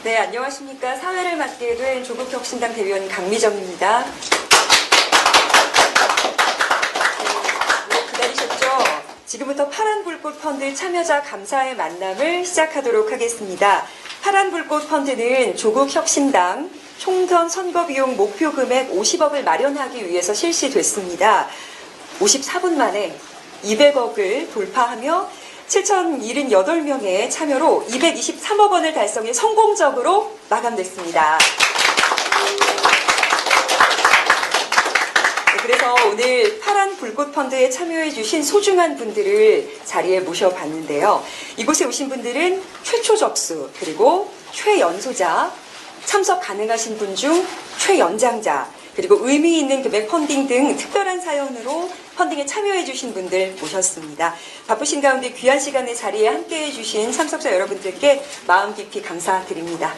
네, 안녕하십니까. 사회를 맡게 된 조국혁신당 대변인 강미정입니다. 네, 기다리셨죠? 지금부터 파란불꽃 펀드 참여자 감사의 만남을 시작하도록 하겠습니다. 파란불꽃 펀드는 조국혁신당 총선 선거비용 목표 금액 50억을 마련하기 위해서 실시됐습니다. 54분 만에 200억을 돌파하며 7,078명의 참여로 223억 원을 달성해 성공적으로 마감됐습니다. 그래서 오늘 파란 불꽃 펀드에 참여해 주신 소중한 분들을 자리에 모셔봤는데요. 이곳에 오신 분들은 최초 접수, 그리고 최연소자, 참석 가능하신 분 중 최연장자, 그리고 의미 있는 금액 펀딩 등 특별한 사연으로 펀딩에 참여해 주신 분들 모셨습니다. 바쁘신 가운데 귀한 시간에 자리에 함께해 주신 참석자 여러분들께 마음 깊이 감사드립니다.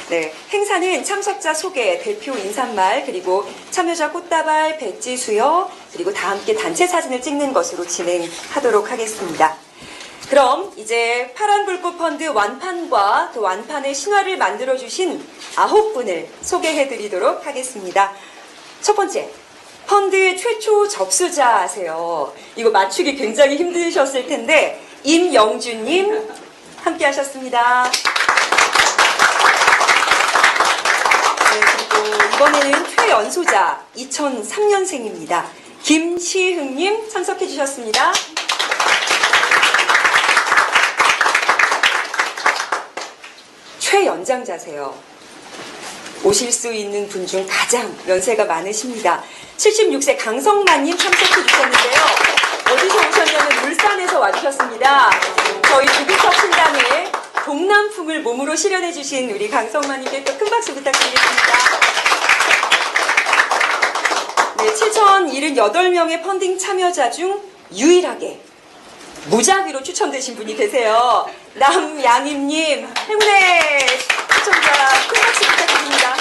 네, 행사는 참석자 소개, 대표 인사말, 그리고 참여자 꽃다발, 배지 수여, 그리고 다 함께 단체 사진을 찍는 것으로 진행하도록 하겠습니다. 그럼 이제 파란불꽃 펀드 완판과 또 완판의 신화를 만들어주신 9분을 소개해드리도록 하겠습니다. 첫 번째, 펀드 최초 접수자 아세요? 이거 맞추기 굉장히 힘드셨을 텐데 임영주님 함께 하셨습니다. 네, 그리고 이번에는 최연소자 2003년생입니다. 김시흥님 참석해 주셨습니다. 최연장자세요. 오실 수 있는 분 중 가장 연세가 많으십니다. 76세 강성만님 참석해 주셨는데요. 어디서 오셨냐면 울산에서 와주셨습니다. 저희 조국혁신당의 동남풍을 몸으로 실현해 주신 우리 강성만님께 또 큰 박수 부탁드리겠습니다. 네, 7,078명의 펀딩 참여자 중 유일하게 무작위로 추첨되신 분이 계세요. 남양임님, 행운의 추첨자 큰 박수 부탁드립니다.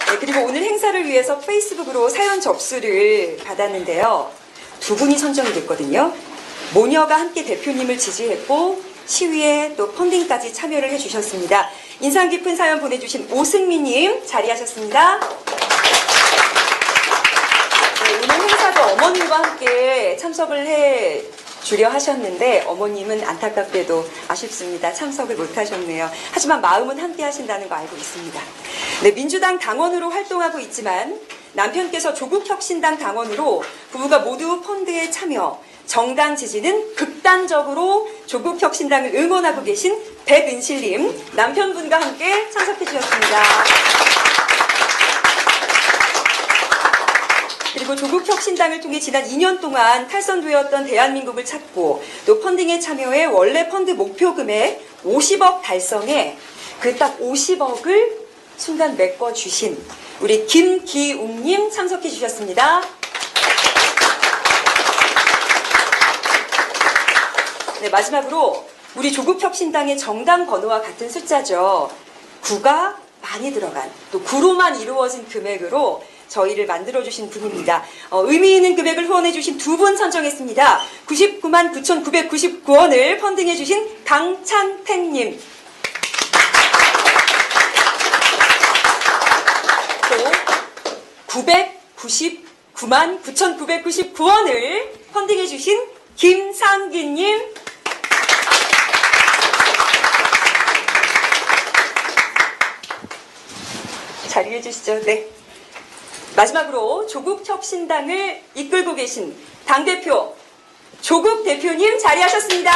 네, 그리고 오늘 행사를 위해서 페이스북으로 사연 접수를 받았는데요. 두 분이 선정이 됐거든요. 모녀가 함께 대표님을 지지했고 시위에 또 펀딩까지 참여를 해주셨습니다. 인상 깊은 사연 보내주신 오승미님 자리하셨습니다. 네, 오늘 행사도 어머님과 함께 참석을 해 주려 하셨는데 어머님은 안타깝게도 아쉽습니다. 참석을 못하셨네요. 하지만 마음은 함께 하신다는 거 알고 있습니다. 네, 민주당 당원으로 활동하고 있지만 남편께서 조국혁신당 당원으로 부부가 모두 펀드에 참여, 정당 지지는 극단적으로 조국혁신당을 응원하고 계신 백은실님, 남편분과 함께 참석해 주셨습니다. 그리고 조국혁신당을 통해 지난 2년 동안 탈선되었던 대한민국을 찾고 또 펀딩에 참여해 원래 펀드 목표 금액 50억 달성에 그 딱 50억을 순간 메꿔주신 우리 김기웅님 참석해 주셨습니다. 네, 마지막으로 우리 조국혁신당의 정당 번호와 같은 숫자죠. 9가 많이 들어간 또 9로만 이루어진 금액으로 저희를 만들어주신 분입니다. 의미 있는 금액을 후원해주신 두 분 선정했습니다. 99만 9,999원을 펀딩해주신 강찬택님, 또 999만 9,999원을 펀딩해주신 김상기님, 자리해 주시죠. 네. 마지막으로 조국혁신당을 이끌고 계신 당대표 조국 대표님 자리하셨습니다.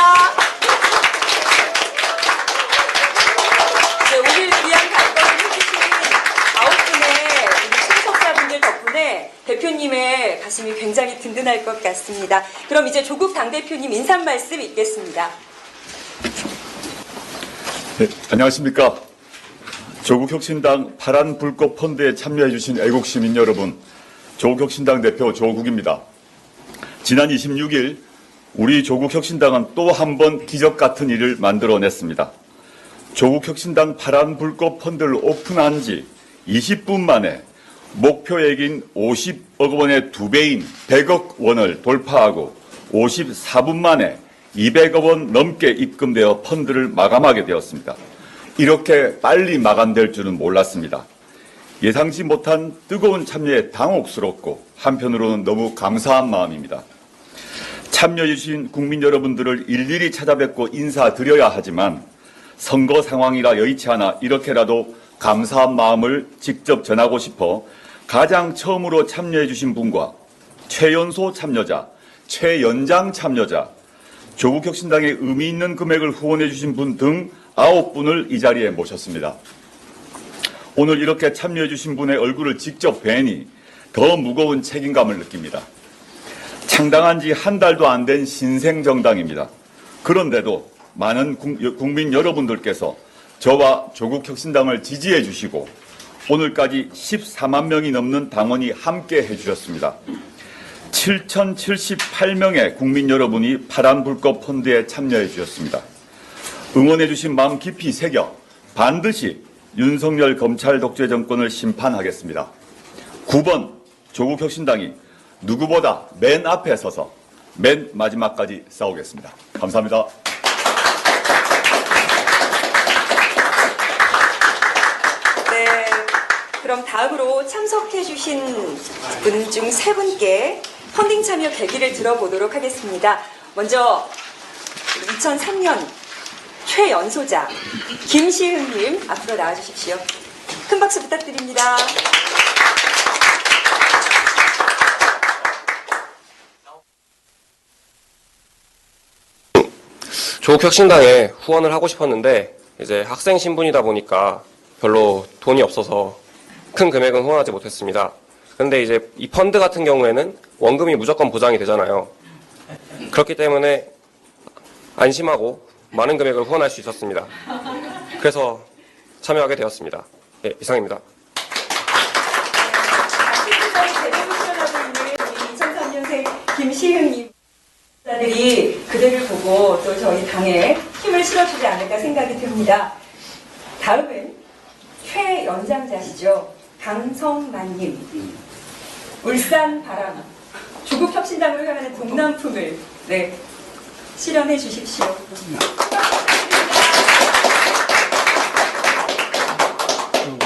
네, 오늘 귀한 발걸음 해주신 9분의 우리 참석자분들 덕분에 대표님의 가슴이 굉장히 든든할 것 같습니다. 그럼 이제 조국 당대표님 인사 말씀 있겠습니다. 네, 안녕하십니까. 조국혁신당 파란불꽃 펀드에 참여해주신 애국시민 여러분, 조국혁신당 대표 조국입니다. 지난 26일 우리 조국혁신당은 또 한 번 기적 같은 일을 만들어냈습니다. 조국혁신당 파란불꽃 펀드를 오픈한 지 20분 만에 목표액인 50억 원의 2배인 100억 원을 돌파하고 54분 만에 200억 원 넘게 입금되어 펀드를 마감하게 되었습니다. 이렇게 빨리 마감될 줄은 몰랐습니다. 예상치 못한 뜨거운 참여에 당혹스럽고 한편으로는 너무 감사한 마음입니다. 참여해주신 국민 여러분들을 일일이 찾아뵙고 인사드려야 하지만 선거 상황이라 여의치 않아 이렇게라도 감사한 마음을 직접 전하고 싶어 가장 처음으로 참여해주신 분과 최연소 참여자, 최연장 참여자, 조국혁신당에 의미 있는 금액을 후원해주신 분 등 9분을 이 자리에 모셨습니다. 오늘 이렇게 참여해주신 분의 얼굴을 직접 뵈니 더 무거운 책임감을 느낍니다. 창당한 지 한 달도 안 된 신생정당입니다. 그런데도 많은 국민 여러분들께서 저와 조국혁신당을 지지해 주시고 오늘까지 14만 명이 넘는 당원이 함께 해주셨습니다. 7,078명의 국민 여러분이 파란불꽃 펀드에 참여해 주셨습니다. 응원해 주신 마음 깊이 새겨 반드시 윤석열 검찰 독재 정권을 심판하겠습니다. 9번 조국혁신당이 누구보다 맨 앞에 서서 맨 마지막까지 싸우겠습니다. 감사합니다. 네, 그럼 다음으로 참석해주신 분 중 3분께 펀딩 참여 계기를 들어보도록 하겠습니다. 먼저 2003년 최연소자 김시흥님 앞으로 나와주십시오. 큰 박수 부탁드립니다. 조국혁신당에 후원을 하고 싶었는데 이제 학생 신분이다 보니까 별로 돈이 없어서 큰 금액은 후원하지 못했습니다. 그런데 이제 이 펀드 같은 경우에는 원금이 무조건 보장이 되잖아요. 그렇기 때문에 안심하고 많은 금액을 후원할 수 있었습니다. 그래서 참여하게 되었습니다. 네, 이상입니다. 대표를 수련하고 있는 2003년생 김시흥님 들이 그대를 보고 또 저희 당에 힘을 실어주지 않을까 생각이 듭니다. 다음은 최연장자시죠. 강성만님. 울산 바람, 조국혁신당으로 향하는 동남풍을 실현해 주십시오.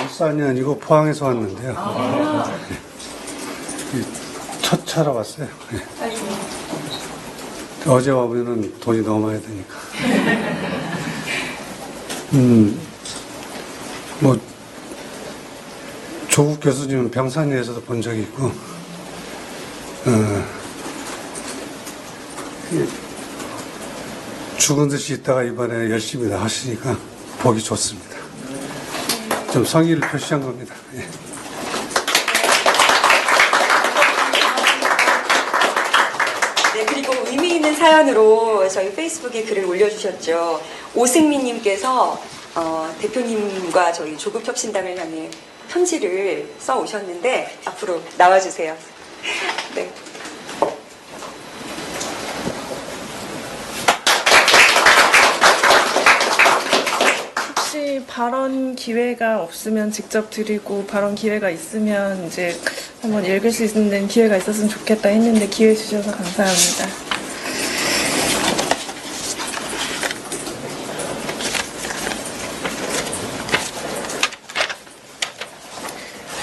울산이 아니고 포항에서 왔는데요. 첫 차로 왔어요. 어제 와보면 돈이 너무 많이 드니까. 조국 교수님은 병산리에서도 본 적이 있고, 죽은 듯이 있다가 이번에 열심히 하시니까 보기 좋습니다. 좀 성의를 표시한 겁니다. 예. 네, 그리고 의미 있는 사연으로 저희 페이스북에 글을 올려주셨죠. 오승민님께서 대표님과 저희 조국혁신당을 향해 편지를 써 오셨는데 앞으로 나와주세요. 네. 혹시 발언 기회가 없으면 직접 드리고 발언 기회가 있으면 이제 한번 읽을 수 있는 기회가 있었으면 좋겠다 했는데 기회 주셔서 감사합니다.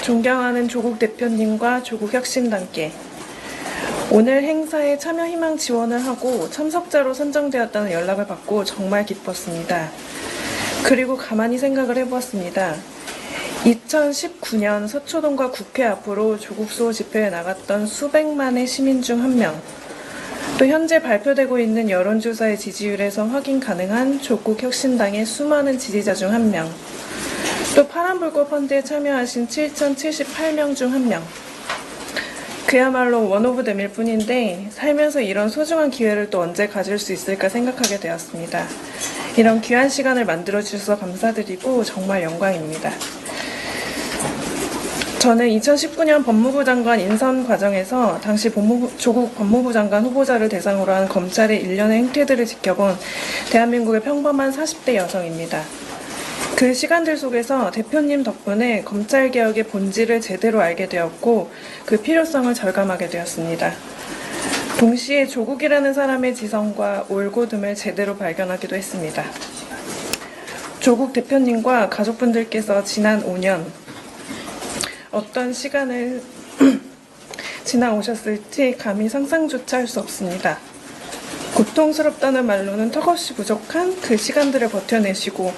존경하는 조국 대표님과 조국혁신당께 오늘 행사에 참여 희망 지원을 하고 참석자로 선정되었다는 연락을 받고 정말 기뻤습니다. 그리고 가만히 생각을 해보았습니다. 2019년 서초동과 국회 앞으로 조국 수호 집회에 나갔던 수백만의 시민 중 한 명, 또 현재 발표되고 있는 여론조사의 지지율에서 확인 가능한 조국혁신당의 수많은 지지자 중 한 명, 또 파란불꽃 펀드에 참여하신 7,078명 중 한 명. 그야말로 원 오브 댐일 뿐인데 살면서 이런 소중한 기회를 또 언제 가질 수 있을까 생각하게 되었습니다. 이런 귀한 시간을 만들어주셔서 감사드리고 정말 영광입니다. 저는 2019년 법무부 장관 인선 과정에서 당시 조국 법무부 장관 후보자를 대상으로 한 검찰의 일련의 행태들을 지켜본 대한민국의 평범한 40대 여성입니다. 그 시간들 속에서 대표님 덕분에 검찰개혁의 본질을 제대로 알게 되었고 그 필요성을 절감하게 되었습니다. 동시에 조국이라는 사람의 지성과 올곧음을 제대로 발견하기도 했습니다. 조국 대표님과 가족분들께서 지난 5년 어떤 시간을 지나오셨을지 감히 상상조차 할 수 없습니다. 고통스럽다는 말로는 턱없이 부족한 그 시간들을 버텨내시고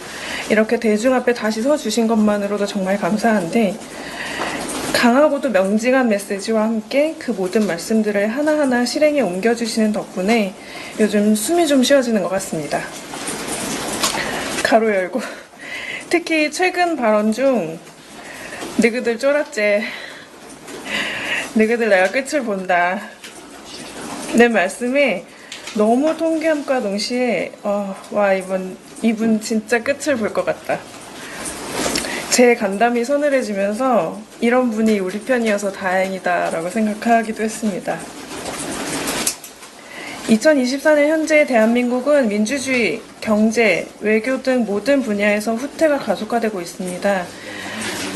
이렇게 대중 앞에 다시 서주신 것만으로도 정말 감사한데, 강하고도 명징한 메시지와 함께 그 모든 말씀들을 하나하나 실행에 옮겨주시는 덕분에 요즘 숨이 좀 쉬어지는 것 같습니다. 가로 열고, 특히 최근 발언 중 너희들 쫄았제, 너희들 내가 끝을 본다 내 말씀에 너무 통쾌함과 동시에 와 이분 진짜 끝을 볼 것 같다, 제 간담이 서늘해지면서 이런 분이 우리 편이어서 다행이다라고 생각하기도 했습니다. 2024년 현재 대한민국은 민주주의, 경제, 외교 등 모든 분야에서 후퇴가 가속화되고 있습니다.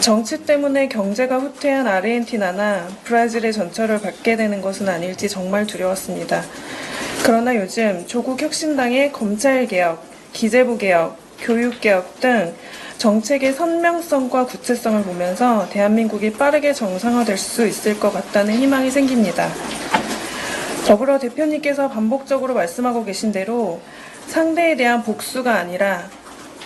정치 때문에 경제가 후퇴한 아르헨티나나 브라질의 전철을 밟게 되는 것은 아닐지 정말 두려웠습니다. 그러나 요즘 조국 혁신당의 검찰개혁, 기재부개혁, 교육개혁 등 정책의 선명성과 구체성을 보면서 대한민국이 빠르게 정상화될 수 있을 것 같다는 희망이 생깁니다. 더불어 대표님께서 반복적으로 말씀하고 계신 대로 상대에 대한 복수가 아니라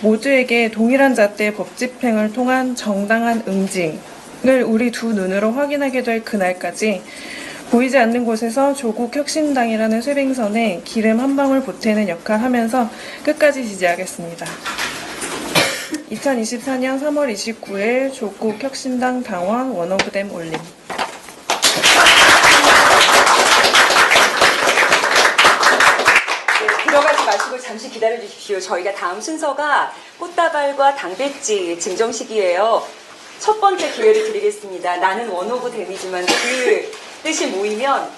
모두에게 동일한 잣대의 법 집행을 통한 정당한 응징을 우리 두 눈으로 확인하게 될 그날까지 보이지 않는 곳에서 조국 혁신당이라는 쇠빙선에 기름 한 방울 보태는 역할 하면서 끝까지 지지하겠습니다. 2024년 3월 29일 조국 혁신당 당원 원오브댐 올림. 들어가지 마시고 잠시 기다려 주십시오. 저희가 다음 순서가 꽃다발과 당배지 증정식이에요. 첫 번째 기회를 드리겠습니다. 나는 원오브 댐이지만 그 뜻이 모이면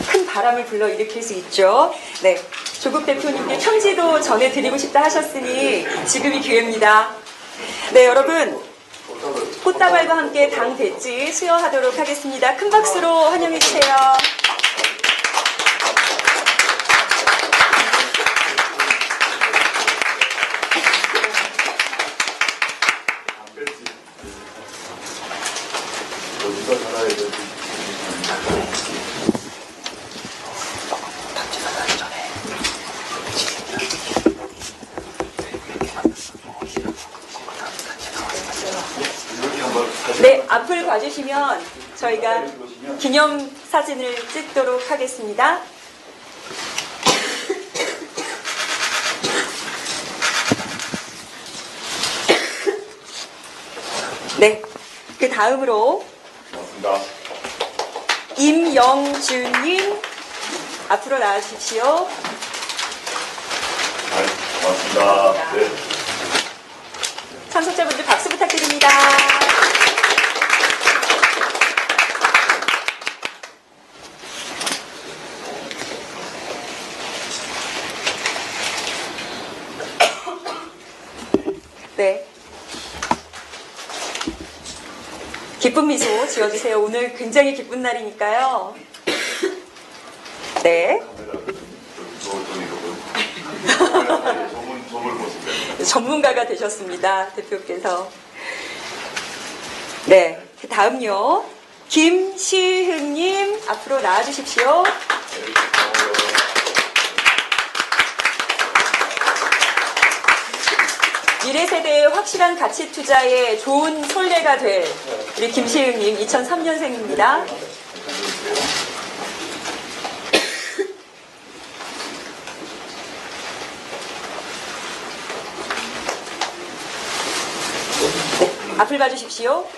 큰 바람을 불러일으킬 수 있죠. 네, 조국 대표님께 편지도 전해드리고 싶다 하셨으니 지금이 기회입니다. 네, 여러분 꽃다발과 함께 당배지 수여하도록 하겠습니다. 큰 박수로 환영해 주세요. 네, 앞을 봐주시면 저희가 기념 사진을 찍도록 하겠습니다. 네, 그 다음으로 임영준님 앞으로 나와주십시오. 고맙습니다. 네. 참석자분들 박수 부탁드립니다. 네. 기쁜 미소 지어주세요. 오늘 굉장히 기쁜 날이니까요. 네. 전문가가 되셨습니다. 대표께서. 네. 그 다음요. 김시흥님 앞으로 나와주십시오. 미래 세대의 확실한 가치 투자에 좋은 선례가 될 우리 김시흥님 2003년생입니다. 네, 앞을 봐주십시오.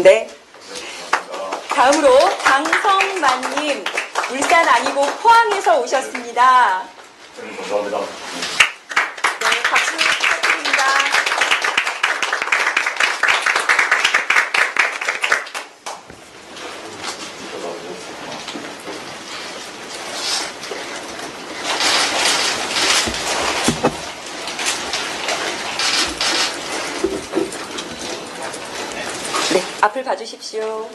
네. 다음으로 강성만님, 울산 아니고 포항에서 오셨습니다. 감사합니다. 네, 박수 부탁드립니다. 네, 앞을 봐주십시오.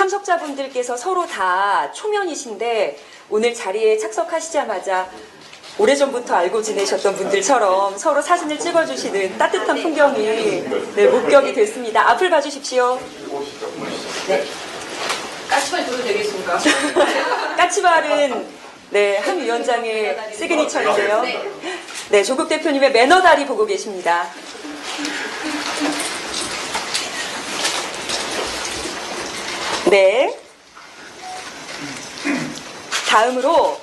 참석자분들께서 서로 다 초면이신데 오늘 자리에 착석하시자마자 오래전부터 알고 지내셨던 분들처럼 서로 사진을 찍어주시는 따뜻한 풍경이 네, 목격이 됐습니다. 앞을 봐주십시오. 네. 까치발 들어도 되겠습니까? 까치발은 네, 한 위원장의 시그니처인데요. 네, 조국 대표님의 매너 다리 보고 계십니다. 네. 다음으로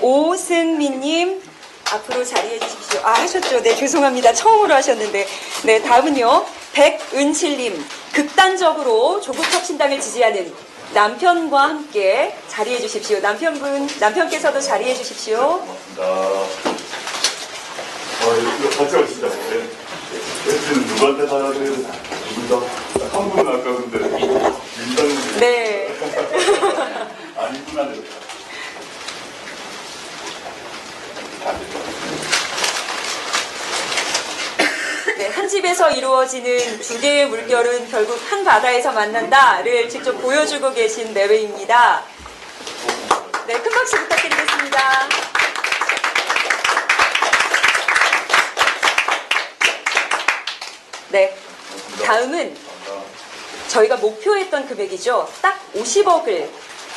오승민님 앞으로 자리해 주십시오. 아, 하셨죠? 네, 죄송합니다. 처음으로 하셨는데. 네, 다음은요. 백은칠님. 극단적으로 조국혁신당을 지지하는 남편과 함께 자리해 주십시오. 남편께서도 자리해 주십시오. 이거 같이 하시죠. 네. 누구한테 받아야 돼요? 누구다? 한 분은 아까 근데 민당님. 네. 아니구나. 네, 한 집에서 이루어지는 두 개의 물결은 결국 한 바다에서 만난다를 직접 보여주고 계신 내외입니다. 네, 큰 박수 부탁드리겠습니다. 네, 다음은 저희가 목표했던 금액이죠. 딱 50억을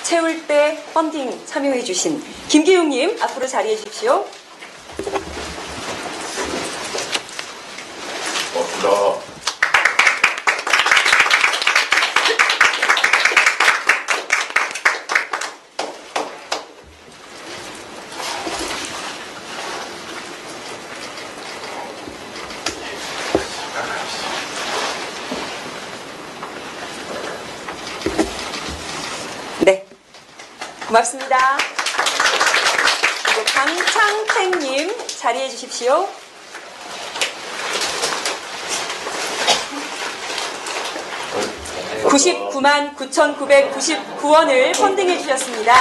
채울 때 펀딩 참여해 주신 김기웅님 앞으로 자리해 주십시오. 고맙습니다. 네, 고맙습니다. 그리고 강창택님 자리해 주십시오. (99만 9,999원을) 펀딩해 주셨습니다.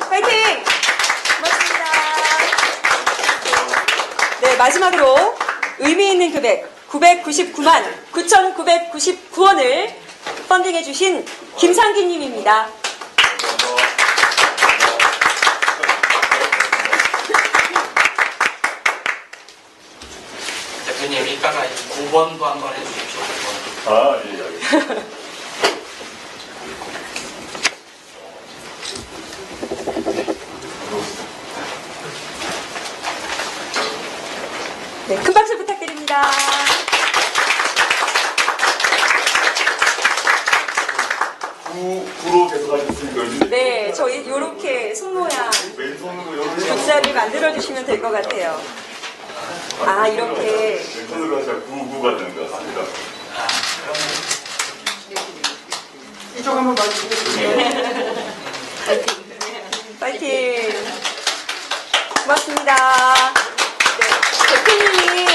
파이팅! 고맙습니다. 네, 마지막으로 의미 있는 금액 999만 9,999원을 펀딩해 주신 김상기 님입니다. 대표님, 이따가 9번도 한번 해주십시오. 9번. 아, 예, 알겠습니다. 네, 큰 박수 부탁드립니다. 구로 계속 하셨으니까 네, 저희 이렇게 손모양 왼손으로 여기 격자를 만들어 주시면 될 것 같아요. 아, 이렇게. 왼손으로 하셔야 구가 되는 것 같습니다. 이쪽 한번 봐주시겠습니까? 파이팅! 고맙습니다. 네, 대표님이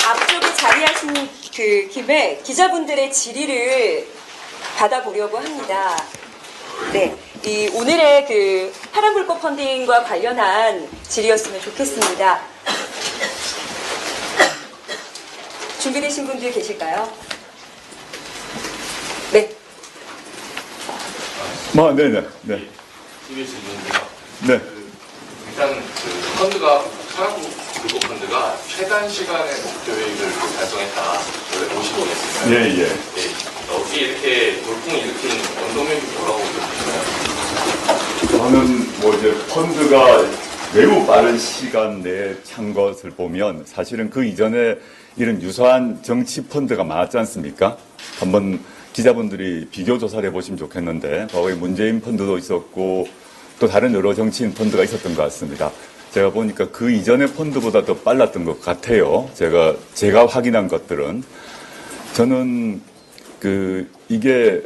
앞쪽에 자리하신 그 김에 기자분들의 질의를 받아보려고 합니다. 네, 이 오늘의 그 파란불꽃 펀딩과 관련한 질의였으면 좋겠습니다. 준비되신 분들 계실까요? 네. 네네. 네. 이게 질문인데요. 네. 일단 그 펀드가 파란불꽃 펀드가 최단 시간에 목표 이익을 달성했다. 원래 50억이었습니다. 예, 예. 혹시 이렇게 돌풍을 일으킨 원동력이 뭐라고 보시나요? 저는 뭐 이제 펀드가 매우 빠른 시간 내에 찬 것을 보면 사실은 그 이전에 이런 유사한 정치 펀드가 많았지 않습니까? 한번 기자분들이 비교 조사를 해보시면 좋겠는데 과거에 문재인 펀드도 있었고 또 다른 여러 정치인 펀드가 있었던 것 같습니다. 제가 보니까 그 이전의 펀드보다 더 빨랐던 것 같아요. 제가 확인한 것들은 저는 이게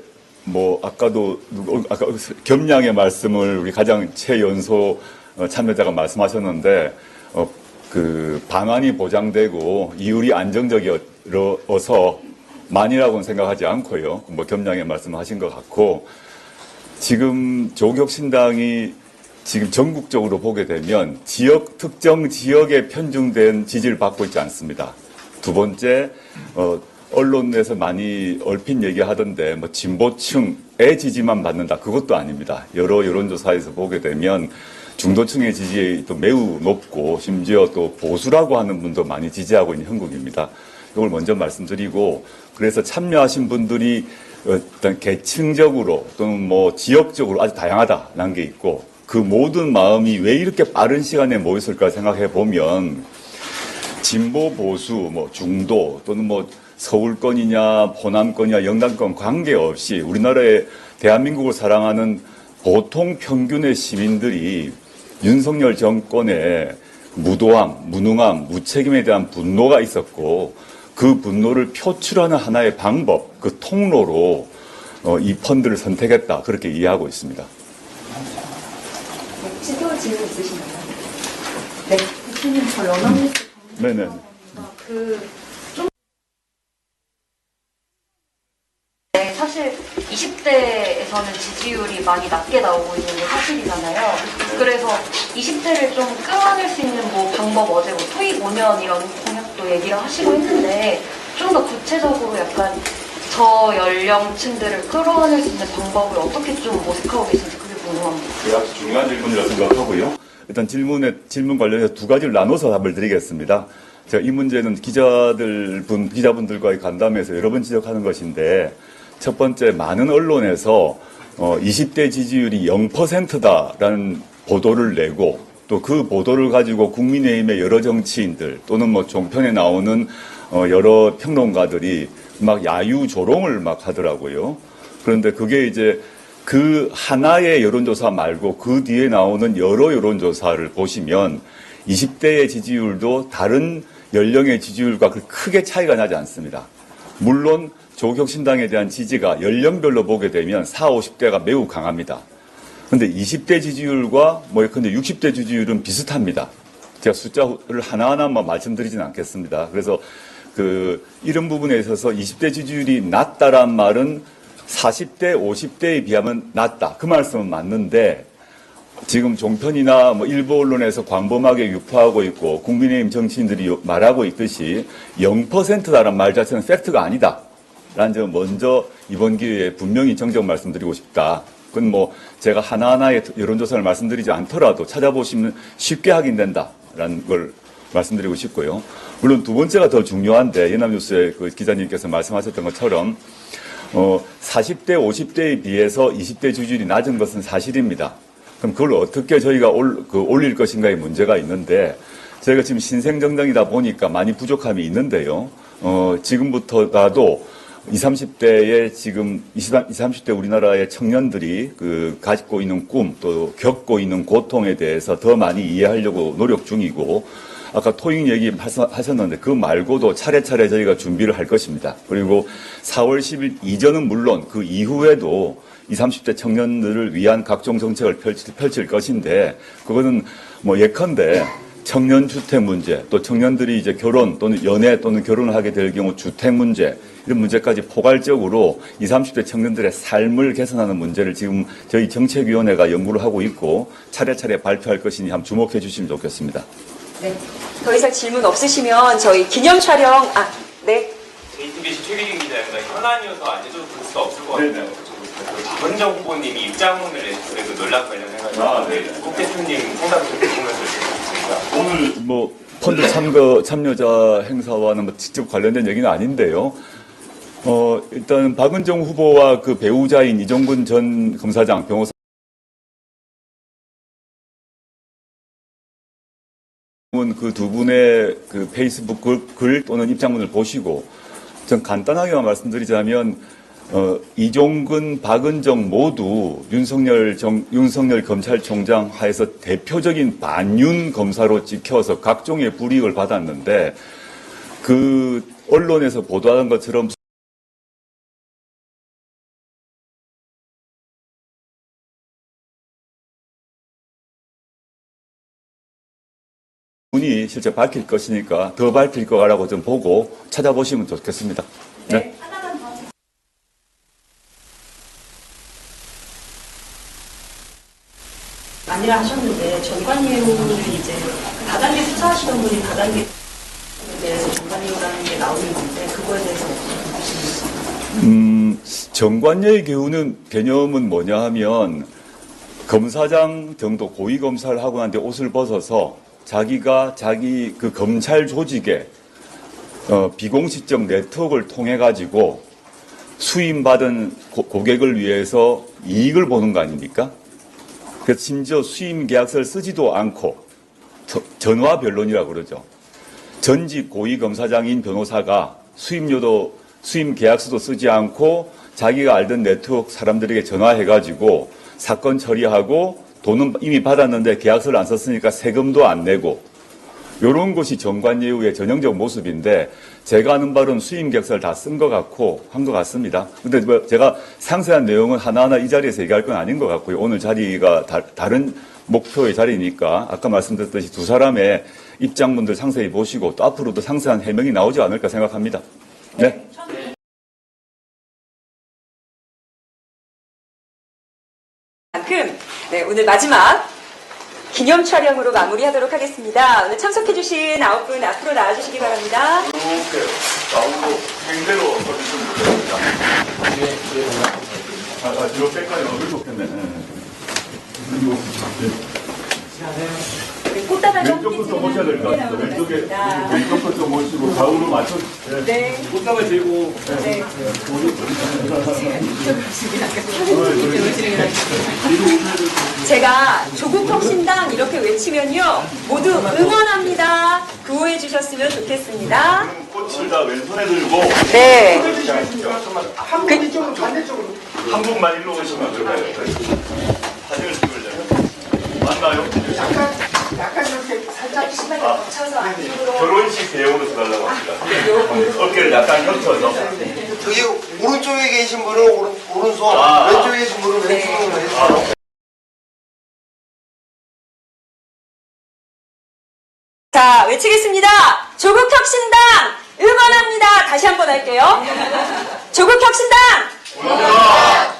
아까도 아까 겸양의 말씀을 우리 가장 최연소 참여자가 말씀하셨는데 그 방안이 보장되고 이율이 안정적이어서 만이라고는 생각하지 않고요. 겸양의 말씀하신 것 같고 지금 조국혁신당이 지금 전국적으로 보게 되면 특정 지역에 편중된 지지를 받고 있지 않습니다. 두 번째, 언론에서 많이 얼핏 얘기하던데 진보층의 지지만 받는다. 그것도 아닙니다. 여러 여론조사에서 보게 되면 중도층의 지지율이 또 매우 높고 심지어 또 보수라고 하는 분도 많이 지지하고 있는 형국입니다. 이걸 먼저 말씀드리고 그래서 참여하신 분들이 어떤 계층적으로 또는 지역적으로 아주 다양하다는 게 있고 그 모든 마음이 왜 이렇게 빠른 시간에 모였을까 생각해 보면 진보 보수 중도 또는 서울권이냐 호남권이냐 영남권 관계없이 우리나라의 대한민국을 사랑하는 보통 평균의 시민들이 윤석열 정권의 무도함, 무능함, 무책임에 대한 분노가 있었고 그 분노를 표출하는 하나의 방법, 그 통로로 이 펀드를 선택했다. 그렇게 이해하고 있습니다. 또 질문 있으신가요? 네. 대표님, 저 연합뉴스 네네. 네, 사실 20대에서는 지지율이 많이 낮게 나오고 있는 게 사실이잖아요. 그래서 20대를 좀 끌어낼 수 있는 방법 어제 토익 5년 이런 공약도 얘기를 하시고 했는데 좀 더 구체적으로 약간 저 연령층들을 끌어낼 수 있는 방법을 어떻게 좀 모색하고 계신지 그게 궁금합니다. 아주 중요한 질문이라고 생각하고요. 일단 질문 관련해서 두 가지를 나눠서 답을 드리겠습니다. 제가 이 문제는 기자분들과의 간담회에서 여러 번 지적하는 것인데 첫 번째 많은 언론에서 20대 지지율이 0%다라는 보도를 내고 또 그 보도를 가지고 국민의힘의 여러 정치인들 또는 종편에 나오는 여러 평론가들이 막 야유 조롱을 막 하더라고요. 그런데 그게 이제 그 하나의 여론조사 말고 그 뒤에 나오는 여러 여론조사를 보시면 20대의 지지율도 다른 연령의 지지율과 크게 차이가 나지 않습니다. 물론 조국혁신당에 대한 지지가 연령별로 보게 되면 40, 50대가 매우 강합니다. 그런데 20대 지지율과 근데 60대 지지율은 비슷합니다. 제가 숫자를 하나하나만 말씀드리진 않겠습니다. 그래서 이런 부분에 있어서 20대 지지율이 낮다란 말은 40대, 50대에 비하면 낮다. 그 말씀은 맞는데 지금 종편이나 일부 언론에서 광범하게 유포하고 있고 국민의힘 정치인들이 말하고 있듯이 0%다란 말 자체는 팩트가 아니다. 라는 점 먼저 이번 기회에 분명히 정정 말씀드리고 싶다. 그건 제가 하나하나의 여론조사를 말씀드리지 않더라도 찾아보시면 쉽게 확인된다라는 걸 말씀드리고 싶고요. 물론 두 번째가 더 중요한데 연합뉴스의 기자님께서 말씀하셨던 것처럼 40대, 50대에 비해서 20대 지지율이 낮은 것은 사실입니다. 그럼 그걸 어떻게 저희가 올릴 것인가의 문제가 있는데 저희가 지금 신생정당이다 보니까 많이 부족함이 있는데요. 지금부터라도 20, 30대의 지금 20, 30대 우리나라의 청년들이 가지고 있는 꿈 또 겪고 있는 고통에 대해서 더 많이 이해하려고 노력 중이고 아까 토익 얘기 하셨는데 그 말고도 차례차례 저희가 준비를 할 것입니다. 그리고 4월 10일 이전은 물론 그 이후에도 20, 30대 청년들을 위한 각종 정책을 펼칠 것인데 그거는 예컨대 청년 주택 문제 또 청년들이 이제 결혼 또는 연애 또는 결혼을 하게 될 경우 주택 문제 이런 문제까지 포괄적으로 20, 30대 청년들의 삶을 개선하는 문제를 지금 저희 정책위원회가 연구를 하고 있고 차례차례 발표할 것이니 한번 주목해 주시면 좋겠습니다. 네. 더 이상 질문 없으시면 저희 기념 촬영, 네. JTBC 최기진 기자입니다. 현안이어서 안 해도 볼 수가 없을 것 같아요. 박은정 후보님이 입장문을 내신 그 논란 관련해가지고 국 대표님 생각 좀 보면서 있습니다. 오늘 펀드 참여자 행사와는 직접 관련된 얘기는 아닌데요. 일단 박은정 후보와 그 배우자인 이종근 전 검사장 변호사 그 두 분의 페이스북 글 또는 입장문을 보시고 전 간단하게만 말씀드리자면 이종근, 박은정 모두 윤석열 검찰총장 하에서 대표적인 반윤 검사로 찍혀서 각종의 불이익을 받았는데 그 언론에서 보도하는 것처럼 분이 실제 밝힐 것이니까 더 밝힐 거라고 좀 보고 찾아보시면 좋겠습니다. 네. 아니라 하셨는데 전관예우를 이제 다단계 수사하시던 분이 다단계 대해서 전관예우라는 게 나오는 건데 그거에 대해서 어떻게 보십니까? 정관예의 경우는 개념은 뭐냐 하면 검사장 정도 고위 검사를 하고 난 뒤에 옷을 벗어서 자기가 자기 그 검찰 조직의 비공식적 네트워크를 통해 가지고 수임받은 고객을 위해서 이익을 보는 거 아닙니까? 그래서 심지어 수임 계약서를 쓰지도 않고 전화 변론이라고 그러죠. 전직 고위 검사장인 변호사가 수임 계약서도 쓰지 않고 자기가 알던 네트워크 사람들에게 전화해가지고 사건 처리하고 돈은 이미 받았는데 계약서를 안 썼으니까 세금도 안 내고 이런 것이 정관예우의 전형적 모습인데 제가 아는 바로는 수임 계약서를 다 쓴 것 같고 한 것 같습니다. 근데 뭐 제가 상세한 내용은 하나하나 이 자리에서 얘기할 건 아닌 것 같고요. 오늘 자리가 다른 목표의 자리니까 아까 말씀드렸듯이 두 사람의 입장문들 상세히 보시고 또 앞으로도 상세한 해명이 나오지 않을까 생각합니다. 네. 네, 오늘 마지막 기념 촬영으로 마무리하도록 하겠습니다. 오늘 참석해주신 9분 앞으로 나와주시기 바랍니다. 이렇게 나오고 행대로 서주시면 좋겠습니다. 뒤로 뺄까요? 여기 좋겠네. 왼쪽부터 모셔야 될 것 같습니다. 왼쪽부터 모시고 좌우로 맞춰. 네. 꽃다발 들고. 네. 제가 조국혁신당 이렇게 외치면요 모두 응원합니다. 구호해 주셨으면 좋겠습니다. 꽃을 다 왼손에 들고. 네. 한 분 이쪽으로 반대쪽으로. 한 분만 일로 오시면 될까요? 사진을 찍으려면. 맞나요? 약간 이렇게 살짝 심하게 겹쳐서 안쪽으로. 결혼식 대용으로 써달라고 합니다. 어깨를 약간 겹쳐서. 저기 오른쪽에 계신 분은 오른손, 왼쪽에 계신 분은 왼손으로 해주세요. 자, 외치겠습니다. 조국혁신당 응원합니다. 다시 한번 할게요. 조국혁신당 응원합니다.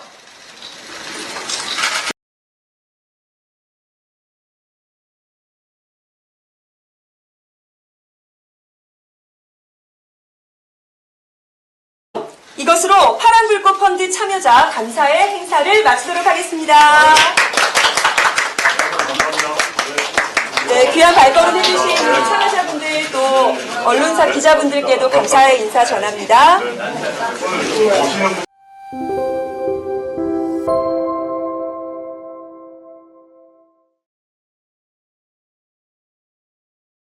이것으로 파란불꽃 펀드 참여자 감사의 행사를 마치도록 하겠습니다. 네, 귀한 발걸음 해주신 우리 참여자분들 또 언론사 기자분들께도 감사의 인사 전합니다.